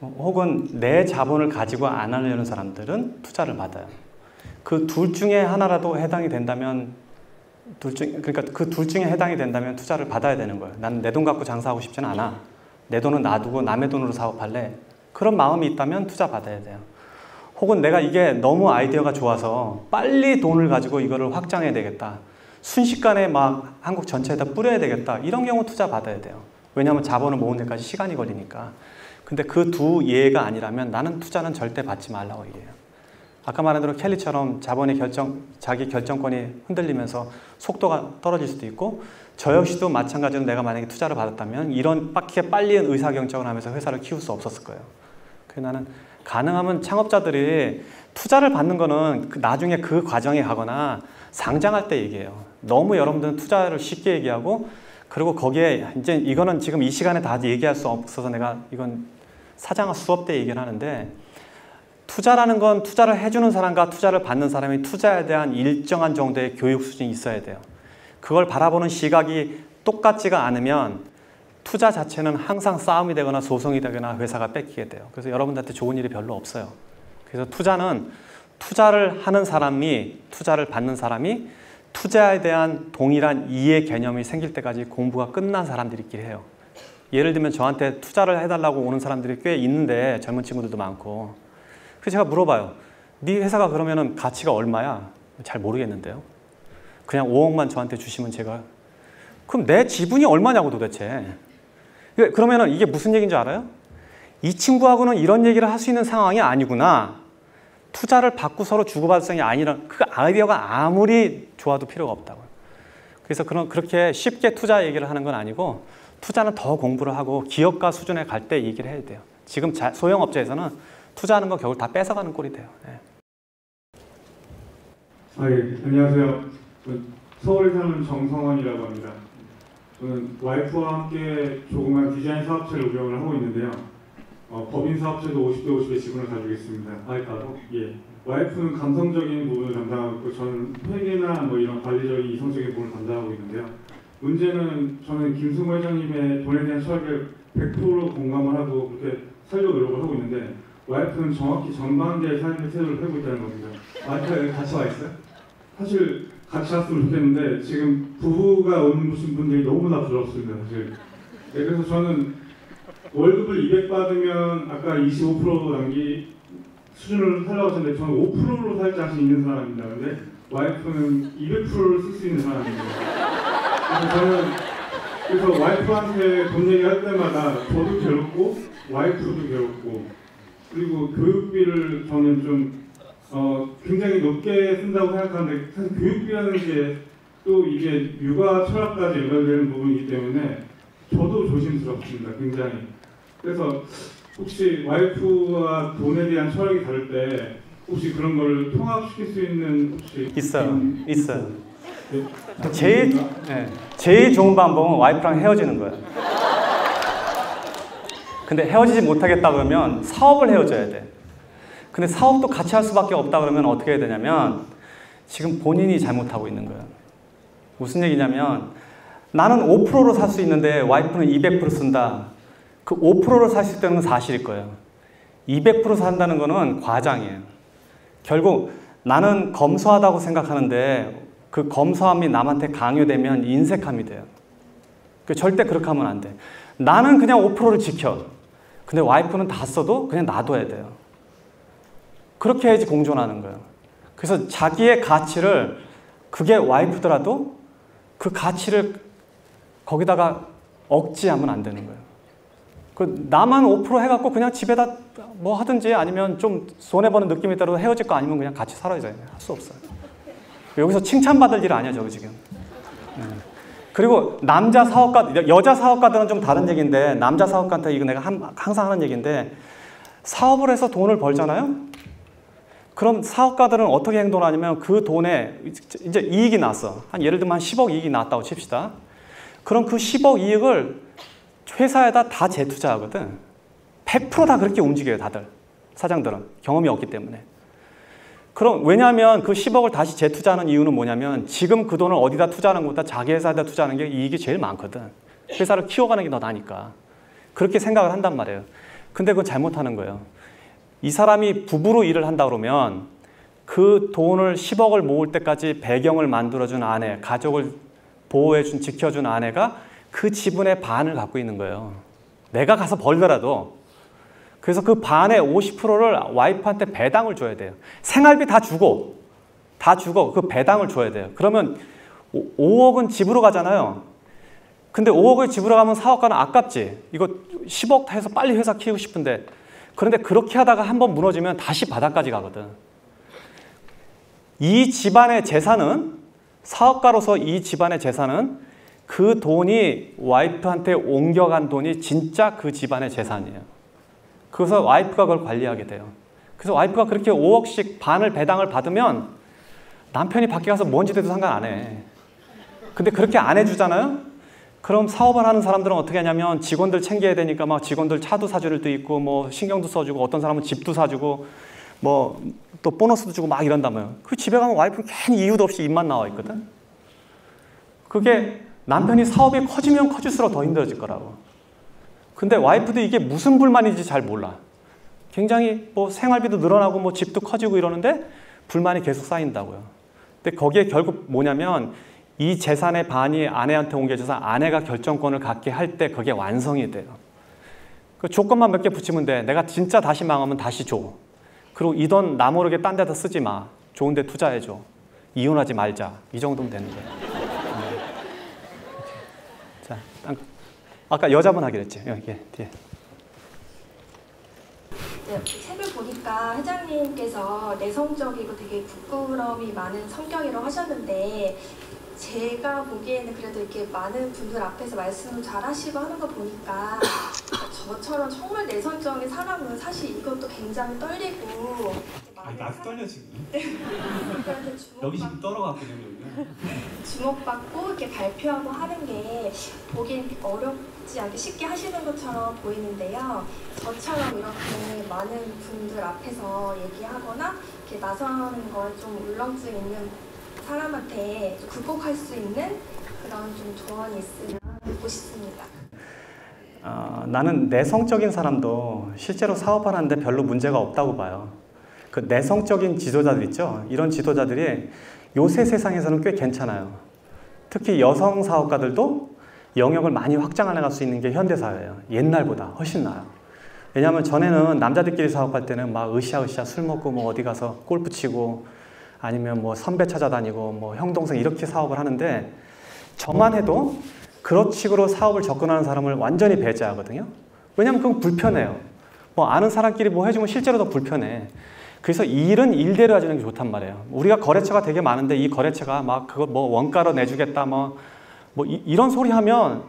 혹은 내 자본을 가지고 안 하려는 사람들은 투자를 받아요. 그 둘 중에 하나라도 해당이 된다면 그러니까 그 둘 중에 해당이 된다면 투자를 받아야 되는 거예요. 나는 내 돈 갖고 장사하고 싶지는 않아. 내 돈은 놔두고 남의 돈으로 사업할래. 그런 마음이 있다면 투자 받아야 돼요. 혹은 내가 이게 너무 아이디어가 좋아서 빨리 돈을 가지고 이거를 확장해야 되겠다. 순식간에 막 한국 전체에다 뿌려야 되겠다. 이런 경우 투자 받아야 돼요. 왜냐하면 자본을 모은 데까지 시간이 걸리니까. 근데 그 두 예가 아니라면 나는 투자는 절대 받지 말라고 얘기해요. 아까 말한 대로 켈리처럼 자기 결정권이 흔들리면서 속도가 떨어질 수도 있고, 저 역시도 마찬가지로 내가 만약에 투자를 받았다면 이런 빨리 의사결정을 하면서 회사를 키울 수 없었을 거예요. 그래서 나는 가능하면 창업자들이 투자를 받는 거는 나중에 그 과정에 가거나 상장할 때 얘기해요. 너무 여러분들은 투자를 쉽게 얘기하고, 그리고 거기에 이제 이거는 지금 이 시간에 다 얘기할 수 없어서 내가 이건 사장과 수업 때 얘기를 하는데, 투자라는 건 투자를 해주는 사람과 투자를 받는 사람이 투자에 대한 일정한 정도의 교육 수준이 있어야 돼요. 그걸 바라보는 시각이 똑같지가 않으면 투자 자체는 항상 싸움이 되거나 소송이 되거나 회사가 뺏기게 돼요. 그래서 여러분들한테 좋은 일이 별로 없어요. 그래서 투자는 투자를 하는 사람이, 투자를 받는 사람이 투자에 대한 동일한 이해 개념이 생길 때까지 공부가 끝난 사람들끼리 해요. 예를 들면 저한테 투자를 해달라고 오는 사람들이 꽤 있는데, 젊은 친구들도 많고. 그래서 제가 물어봐요. 네 회사가 그러면은 가치가 얼마야? 잘 모르겠는데요. 그냥 5억만 저한테 주시면 제가, 그럼 내 지분이 얼마냐고 도대체. 그러면은 이게 무슨 얘기인 줄 알아요? 이 친구하고는 이런 얘기를 할 수 있는 상황이 아니구나. 투자를 받고 서로 주고받을 상황이 아니라, 그 아이디어가 아무리 좋아도 필요가 없다고요. 그래서 그렇게 쉽게 투자 얘기를 하는 건 아니고, 투자는 더 공부를 하고 기업가 수준에 갈 때 얘기를 해야 돼요. 지금 소형업체에서는 투자하는 거 겨우 다 뺏어가는 꼴이 돼요. 네. 예, 안녕하세요. 서울에 사는 정성원이라고 합니다. 저는 와이프와 함께 조그만 디자인 사업체를 운영을 하고 있는데요. 법인 사업체도 50대 50의 지분을 가지고 있습니다. 와이프하고? 예. 와이프는 감성적인 부분을 담당하고 있고, 저는 회계나 이런 관리적인 이성적인 부분을 담당하고 있는데요. 문제는 저는 김승호 회장님의 돈에 대한 철학에 100% 공감을 하고 그렇게 살려고 노력을 하고 있는데, 와이프는 정확히 정반대의 삶의 태도를 하고 있다는 겁니다. 와이프가 여기 같이 와 있어요? 사실 같이 왔으면 좋겠는데 지금 부부가 오신 분들이 너무나 부럽습니다. 사실. 네, 그래서 저는 월급을 200 받으면 아까 25% 수준으로 살라고 하셨는데 저는 5%로 살 자신 있는 사람입니다. 근데 와이프는 200%를 쓸 수 있는 사람입니다. 그래서 와이프한테 돈 얘기할 때마다 저도 괴롭고 와이프도 괴롭고 그리고 교육비를 저는 좀 굉장히 높게 쓴다고 생각하는데 사실 교육비라는 게 또 이게 육아 철학까지 연결되는 부분이기 때문에 저도 조심스럽습니다. 굉장히. 그래서 혹시 와이프와 돈에 대한 철학이 다를 때 혹시 그런 걸 통합시킬 수 있는 혹시 있어요. 제일 좋은 방법은 와이프랑 헤어지는 거예요. 근데 헤어지지 못하겠다 그러면 사업을 헤어져야 돼. 근데 사업도 같이 할 수밖에 없다 그러면 어떻게 해야 되냐면 지금 본인이 잘못하고 있는 거예요. 무슨 얘기냐면 나는 5%로 살 수 있는데 와이프는 200% 쓴다. 그 5%로 살 수 있다는 건 사실일 거예요. 200% 산다는 거는 과장이에요. 결국 나는 검소하다고 생각하는데 그 검소함이 남한테 강요되면 인색함이 돼요. 절대 그렇게 하면 안 돼. 나는 그냥 5%를 지켜. 근데 와이프는 다 써도 그냥 놔둬야 돼요. 그렇게 해야지 공존하는 거예요. 그래서 자기의 가치를 그게 와이프더라도 그 가치를 거기다가 억지하면 안 되는 거예요. 나만 5% 해갖고 그냥 집에다 뭐 하든지 아니면 좀 손해보는 느낌이 있다고 헤어질 거 아니면 그냥 같이 살아야 돼요. 할 수 없어요. 여기서 칭찬받을 일 아니야, 저거 지금. 그리고 남자 사업가, 여자 사업가들은 좀 다른 얘기인데 남자 사업가한테 이거 내가 항상 하는 얘기인데 사업을 해서 돈을 벌잖아요? 그럼 사업가들은 어떻게 행동하냐면 그 돈에 이제 이익이 났어. 예를 들면 한 10억 이익이 났다고 칩시다. 그럼 그 10억 이익을 회사에다 다 재투자하거든. 100% 다 그렇게 움직여요, 다들. 사장들은. 경험이 없기 때문에. 그럼 왜냐하면 그 10억을 다시 재투자하는 이유는 뭐냐면 지금 그 돈을 어디다 투자하는 것보다 자기 회사에다 투자하는 게 이익이 제일 많거든. 회사를 키워가는 게 더 나니까. 그렇게 생각을 한단 말이에요. 근데 그건 잘못하는 거예요. 이 사람이 부부로 일을 한다 그러면 그 돈을 10억을 모을 때까지 배경을 만들어준 아내, 가족을 보호해준, 지켜준 아내가 그 지분의 반을 갖고 있는 거예요. 내가 가서 벌더라도. 그래서 그 반의 50%를 와이프한테 배당을 줘야 돼요. 생활비 다 주고 그 배당을 줘야 돼요. 그러면 5억은 집으로 가잖아요. 근데 5억을 집으로 가면 사업가는 아깝지. 이거 10억 해서 빨리 회사 키우고 싶은데. 그런데 그렇게 하다가 한번 무너지면 다시 바닥까지 가거든. 이 집안의 재산은, 사업가로서 이 집안의 재산은 그 돈이 와이프한테 옮겨간 돈이 진짜 그 집안의 재산이에요. 그래서 와이프가 그걸 관리하게 돼요. 그래서 와이프가 그렇게 5억씩 반을 배당을 받으면 남편이 밖에 가서 뭔 짓해도 상관 안 해. 근데 그렇게 안 해주잖아요? 그럼 사업을 하는 사람들은 어떻게 하냐면 직원들 챙겨야 되니까 막 직원들 차도 사줄 때도 있고 뭐 신경도 써주고 어떤 사람은 집도 사주고 뭐 또 보너스도 주고 막 이런다며요. 그 집에 가면 와이프는 괜히 이유도 없이 입만 나와 있거든. 그게 남편이 사업이 커지면 커질수록 더 힘들어질 거라고. 근데 와이프도 이게 무슨 불만인지 잘 몰라. 굉장히 뭐 생활비도 늘어나고 뭐 집도 커지고 이러는데 불만이 계속 쌓인다고요. 근데 거기에 결국 뭐냐면 이 재산의 반이 아내한테 옮겨져서 아내가 결정권을 갖게 할 때 그게 완성이 돼요. 그 조건만 몇 개 붙이면 돼. 내가 진짜 다시 망하면 다시 줘. 그리고 이 돈 나 모르게 딴 데다 쓰지 마. 좋은 데 투자해줘. 이혼하지 말자. 이 정도면 되는 거예요. 자, 아까 여자분 하기로 했지. 여기 뒤에. 네, 책을 보니까 회장님께서 내성적이고 되게 부끄러움이 많은 성격이라고 하셨는데 제가 보기에는 그래도 이렇게 많은 분들 앞에서 말씀을 잘 하시고 하는 거 보니까 저처럼 정말 내성적인 사람은 사실 이것도 굉장히 떨리고 나도 떨려 지금. 그래서 여기 지금 떨어갔거든요. 주목받고 이렇게 발표하고 하는 게 보기엔 어렵지 않게 쉽게 하시는 것처럼 보이는데요. 저처럼 이렇게 많은 분들 앞에서 얘기하거나 이렇게 나서는 거에 좀 울렁증 있는 사람한테 극복할 수 있는 그런 좀 조언이 있으면 듣고 싶습니다. 나는 내성적인 사람도 실제로 사업하는데 별로 문제가 없다고 봐요. 그 내성적인 지도자들 있죠? 이런 지도자들이 요새 세상에서는 꽤 괜찮아요. 특히 여성 사업가들도 영역을 많이 확장해 나갈 수 있는 게 현대사회예요. 옛날보다 훨씬 나아요. 왜냐하면 전에는 남자들끼리 사업할 때는 막 으쌰으쌰 술 먹고 뭐 어디 가서 골프 치고 아니면 뭐 선배 찾아다니고 뭐 형 동생 이렇게 사업을 하는데 저만 해도 그런 식으로 사업을 접근하는 사람을 완전히 배제하거든요. 왜냐하면 그건 불편해요. 뭐 아는 사람끼리 뭐 해주면 실제로 더 불편해. 그래서 일은 일대로 해주는 게 좋단 말이에요. 우리가 거래처가 되게 많은데 이 거래처가 막 그거 뭐 원가로 내주겠다 뭐 이런 소리 하면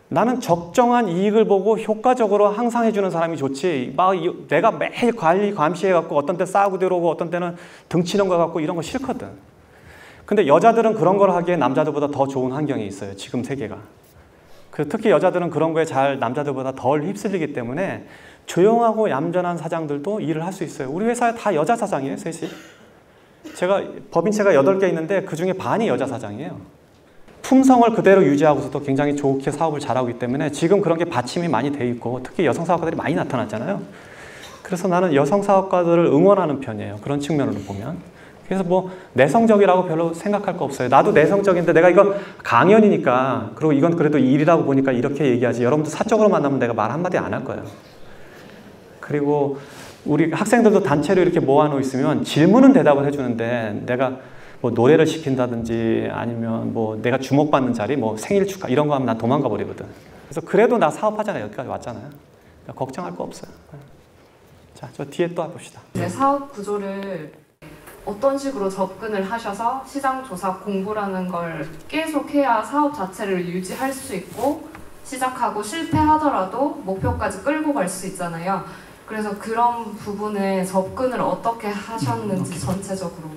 나는 적정한 이익을 보고 효과적으로 항상 해주는 사람이 좋지. 막 내가 매일 관리 감시해갖고 어떤 때 싸우고 들어오고 어떤 때는 등치는 거 갖고 이런 거 싫거든. 근데 여자들은 그런 걸 하기에 남자들보다 더 좋은 환경이 있어요. 지금 세계가. 특히 여자들은 그런 거에 잘 남자들보다 덜 휩쓸리기 때문에 조용하고 얌전한 사장들도 일을 할 수 있어요. 우리 회사에 다 여자 사장이에요, 셋이. 제가 법인체가 8개 있는데 그중에 반이 여자 사장이에요. 품성을 그대로 유지하고서도 굉장히 좋게 사업을 잘하고 있기 때문에 지금 그런 게 받침이 많이 돼 있고 특히 여성 사업가들이 많이 나타났잖아요. 그래서 나는 여성 사업가들을 응원하는 편이에요. 그런 측면으로 보면. 그래서 뭐 내성적이라고 별로 생각할 거 없어요. 나도 내성적인데 내가 이거 강연이니까 그리고 이건 그래도 일이라고 보니까 이렇게 얘기하지. 여러분들 사적으로 만나면 내가 말 한마디 안 할 거예요. 그리고 우리 학생들도 단체로 이렇게 모아놓고 있으면 질문은 대답을 해주는데 내가 뭐 노래를 시킨다든지 아니면 뭐 내가 주목받는 자리 뭐 생일 축하 이런 거 하면 난 도망가 버리거든. 그래서 그래도 나 사업하잖아요. 여기까지 왔잖아요. 그러니까 걱정할 거 없어요. 자, 저 뒤에 또 봅시다. 네, 사업 구조를 어떤 식으로 접근을 하셔서 시장 조사 공부라는 걸 계속해야 사업 자체를 유지할 수 있고 시작하고 실패하더라도 목표까지 끌고 갈 수 있잖아요. 그래서 그런 부분에 접근을 어떻게 하셨는지 전체적으로.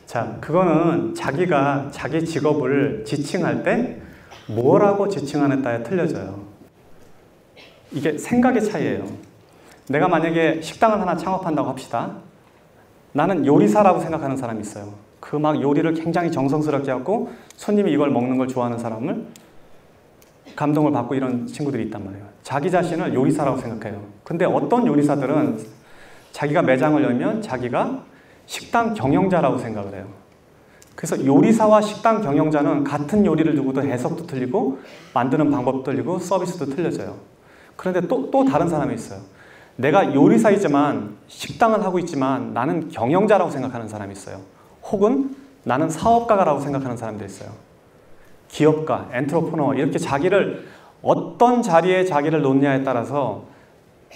자, 그거는 자기가 자기 직업을 지칭할 때 뭐라고 지칭하느냐에 틀려져요. 이게 생각의 차이예요. 내가 만약에 식당을 하나 창업한다고 합시다. 나는 요리사라고 생각하는 사람이 있어요. 그 막 요리를 굉장히 정성스럽게 하고 손님이 이걸 먹는 걸 좋아하는 사람을 감동을 받고 이런 친구들이 있단 말이에요. 자기 자신을 요리사라고 생각해요. 근데 어떤 요리사들은 자기가 매장을 열면 자기가 식당 경영자라고 생각을 해요. 그래서 요리사와 식당 경영자는 같은 요리를 두고도 해석도 틀리고 만드는 방법도 틀리고 서비스도 틀려져요. 그런데 또 다른 사람이 있어요. 내가 요리사이지만 식당을 하고 있지만 나는 경영자라고 생각하는 사람이 있어요. 혹은 나는 사업가라고 생각하는 사람도 있어요. 기업가, 엔트로프너 이렇게 자기를 어떤 자리에 자기를 놓느냐에 따라서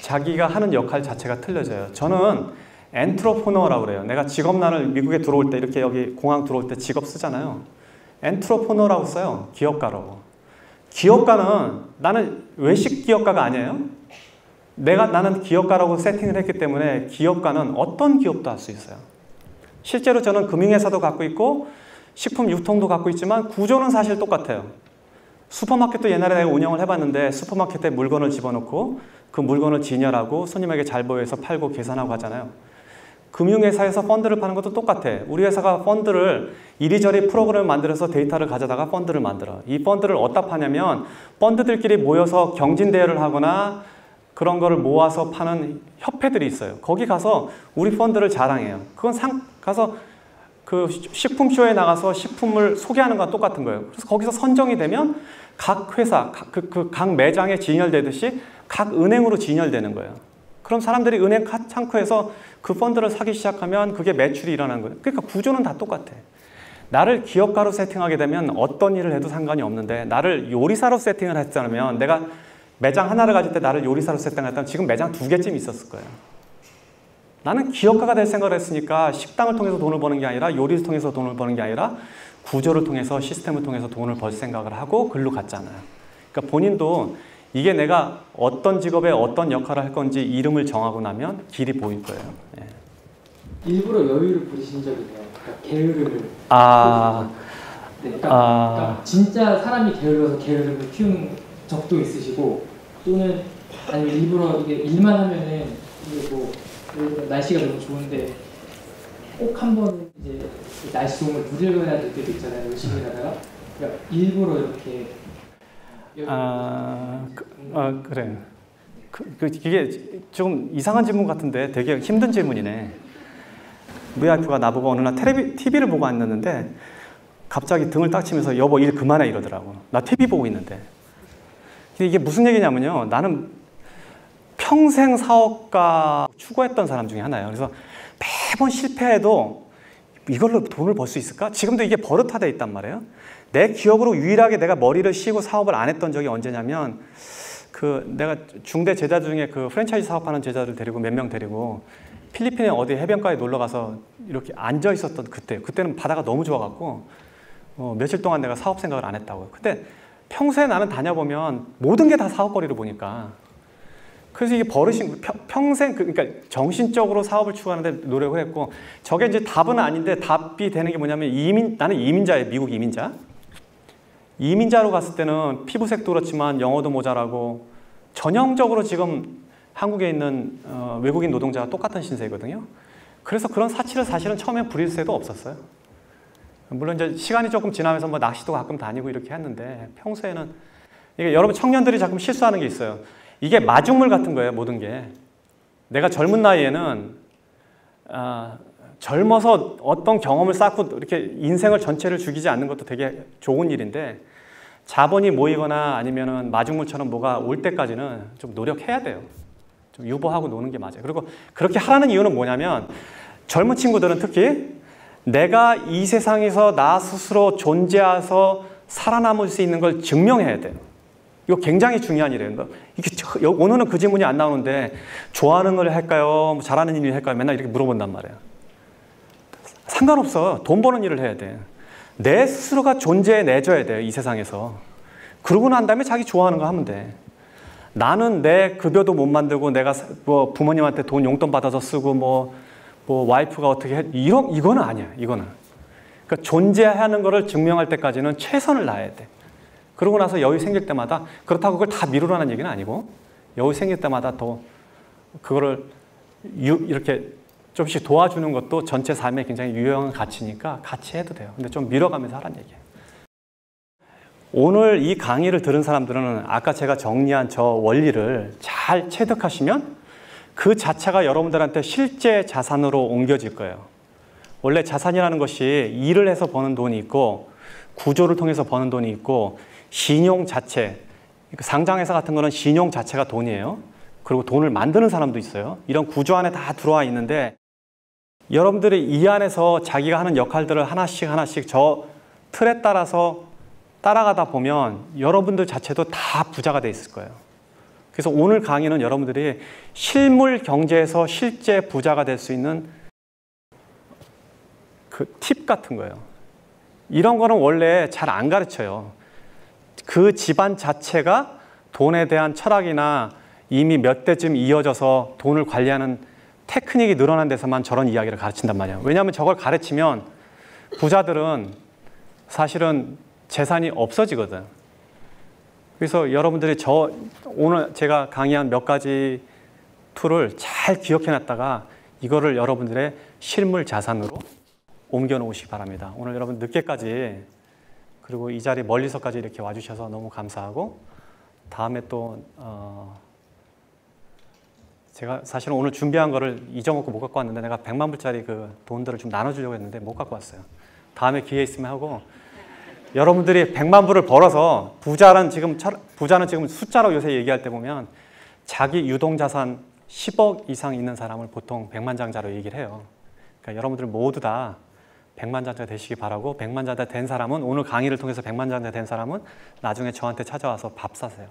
자기가 하는 역할 자체가 틀려져요. 저는 엔트로프너라고 그래요. 내가 직업란을 미국에 들어올 때 이렇게 여기 공항 들어올 때 직업 쓰잖아요. 엔트로프너라고 써요. 기업가라고. 기업가는 나는 외식 기업가가 아니에요. 나는 기업가라고 세팅을 했기 때문에 기업가는 어떤 기업도 할 수 있어요. 실제로 저는 금융회사도 갖고 있고 식품 유통도 갖고 있지만 구조는 사실 똑같아요. 슈퍼마켓도 옛날에 내가 운영을 해봤는데 슈퍼마켓에 물건을 집어넣고 그 물건을 진열하고 손님에게 잘 보여서 팔고 계산하고 하잖아요. 금융회사에서 펀드를 파는 것도 똑같아. 우리 회사가 펀드를 이리저리 프로그램을 만들어서 데이터를 가져다가 펀드를 만들어. 이 펀드를 어디다 파냐면 펀드들끼리 모여서 경진대회를 하거나 그런 거를 모아서 파는 협회들이 있어요. 거기 가서 우리 펀드를 자랑해요. 그건 가서 그 식품쇼에 나가서 식품을 소개하는 거랑 똑같은 거예요. 그래서 거기서 선정이 되면 각 회사, 각 매장에 진열되듯이 각 은행으로 진열되는 거예요. 그럼 사람들이 은행 창구에서 그 펀드를 사기 시작하면 그게 매출이 일어나는 거예요. 그러니까 구조는 다 똑같아. 나를 기업가로 세팅하게 되면 어떤 일을 해도 상관이 없는데 나를 요리사로 세팅을 했다면 내가 매장 하나를 가질 때 나를 요리사로 세팅했다면 지금 매장 2개쯤 있었을 거예요. 나는 기업가가 될 생각을 했으니까 식당을 통해서 돈을 버는 게 아니라 요리를 통해서 돈을 버는 게 아니라 구조를 통해서 시스템을 통해서 돈을 벌 생각을 하고 글로 갔잖아요. 그러니까 본인도 이게 내가 어떤 직업에 어떤 역할을 할 건지 이름을 정하고 나면 길이 보일 거예요. 예. 일부러 여유를 부리신 적이 있나요? 그러니까 게으름을. 네, 그러니까 진짜 사람이 게을러서 게으름을 키우는 적도 있으시고 또는 아니면 일부러 이게 일만 하면은 이게 뭐 날씨가 너무 좋은데 꼭 한번 이제 날씨 좋은 걸 누려야 될 때도 있잖아요. 열심히 하다가 그러니까 일부러 이렇게 그래. 이게 좀 이상한 질문 같은데 되게 힘든 질문이네. 우리 와이프가 나보고 어느 날 TV를 보고 앉았는데 갑자기 등을 딱 치면서 여보 일 그만해 이러더라고. 나 TV 보고 있는데. 이게 무슨 얘기냐면요. 나는 평생 사업가 추구했던 사람 중에 하나예요. 그래서 매번 실패해도 이걸로 돈을 벌 수 있을까? 지금도 이게 버릇화되어 있단 말이에요. 내 기억으로 유일하게 내가 머리를 쉬고 사업을 안 했던 적이 언제냐면 내가 중대 제자 중에 프랜차이즈 사업하는 제자들 데리고 몇 명 데리고 필리핀에 어디 해변가에 놀러 가서 이렇게 앉아 있었던 그때는 바다가 너무 좋아갖고 며칠 동안 내가 사업 생각을 안 했다고요. 근데 평소에 나는 다녀보면 모든 게 다 사업거리로 보니까 그래서 이게 버릇이 평생 그러니까 정신적으로 사업을 추구하는데 노력을 했고 저게 이제 답은 아닌데 답이 되는 게 뭐냐면 나는 이민자예요. 미국 이민자. 이민자로 갔을 때는 피부색도 그렇지만 영어도 모자라고 전형적으로 지금 한국에 있는 외국인 노동자와 똑같은 신세거든요. 그래서 그런 사치를 사실은 처음에 부릴 새도 없었어요. 물론 이제 시간이 조금 지나면서 뭐 낚시도 가끔 다니고 이렇게 했는데 평소에는 이게 여러분 청년들이 자꾸 실수하는 게 있어요. 이게 마중물 같은 거예요. 모든 게. 내가 젊은 나이에는 젊어서 어떤 경험을 쌓고 이렇게 인생을 전체를 죽이지 않는 것도 되게 좋은 일인데 자본이 모이거나 아니면은 마중물처럼 뭐가 올 때까지는 좀 노력해야 돼요. 좀 유보하고 노는 게 맞아요. 그리고 그렇게 하라는 이유는 뭐냐면 젊은 친구들은 특히 내가 이 세상에서 나 스스로 존재해서 살아남을 수 있는 걸 증명해야 돼요. 이거 굉장히 중요한 일이에요. 오늘은 그 질문이 안 나오는데 좋아하는 걸 할까요? 잘하는 일을 할까요? 맨날 이렇게 물어본단 말이에요. 상관없어. 돈 버는 일을 해야 돼. 내 스스로가 존재해내줘야 돼요. 이 세상에서. 그러고 난 다음에 자기 좋아하는 거 하면 돼. 나는 내 급여도 못 만들고 내가 뭐 부모님한테 돈 용돈 받아서 쓰고 뭐 와이프가 어떻게 해. 이거는 아니야. 이거는. 그러니까 존재하는 거를 증명할 때까지는 최선을 다해야 돼. 그러고 나서 여유 생길 때마다 그렇다고 그걸 다 미루라는 얘기는 아니고 여유 생길 때마다 더 그거를 이렇게 조금씩 도와주는 것도 전체 삶에 굉장히 유용한 가치니까 같이 해도 돼요. 근데 좀 밀어가면서 하라는 얘기예요. 오늘 이 강의를 들은 사람들은 아까 제가 정리한 저 원리를 잘 체득하시면 그 자체가 여러분들한테 실제 자산으로 옮겨질 거예요. 원래 자산이라는 것이 일을 해서 버는 돈이 있고 구조를 통해서 버는 돈이 있고 신용 자체, 상장회사 같은 거는 신용 자체가 돈이에요. 그리고 돈을 만드는 사람도 있어요. 이런 구조 안에 다 들어와 있는데 여러분들이 이 안에서 자기가 하는 역할들을 하나씩 저 틀에 따라서 따라가다 보면 여러분들 자체도 다 부자가 돼 있을 거예요. 그래서 오늘 강의는 여러분들이 실물 경제에서 실제 부자가 될 수 있는 그 팁 같은 거예요. 이런 거는 원래 잘 안 가르쳐요. 그 집안 자체가 돈에 대한 철학이나 이미 몇 대쯤 이어져서 돈을 관리하는 테크닉이 늘어난 데서만 저런 이야기를 가르친단 말이에요. 왜냐하면 저걸 가르치면 부자들은 사실은 재산이 없어지거든. 그래서 여러분들이 오늘 제가 강의한 몇 가지 툴을 잘 기억해 놨다가 이거를 여러분들의 실물 자산으로 옮겨 놓으시기 바랍니다. 오늘 여러분 늦게까지 그리고 이 자리 멀리서까지 이렇게 와주셔서 너무 감사하고 다음에 또 제가 사실은 오늘 준비한 거를 잊어먹고 못 갖고 왔는데 내가 100만 불짜리 그 돈들을 좀 나눠주려고 했는데 못 갖고 왔어요. 다음에 기회 있으면 하고 여러분들이 100만 불을 벌어서 부자는 지금 숫자로 요새 얘기할 때 보면 자기 유동자산 10억 이상 있는 사람을 보통 백만장자로 얘기를 해요. 그러니까 여러분들 모두 다 백만장자 되시기 바라고 백만장자 된 사람은 오늘 강의를 통해서 백만장자 된 사람은 나중에 저한테 찾아와서 밥 사세요.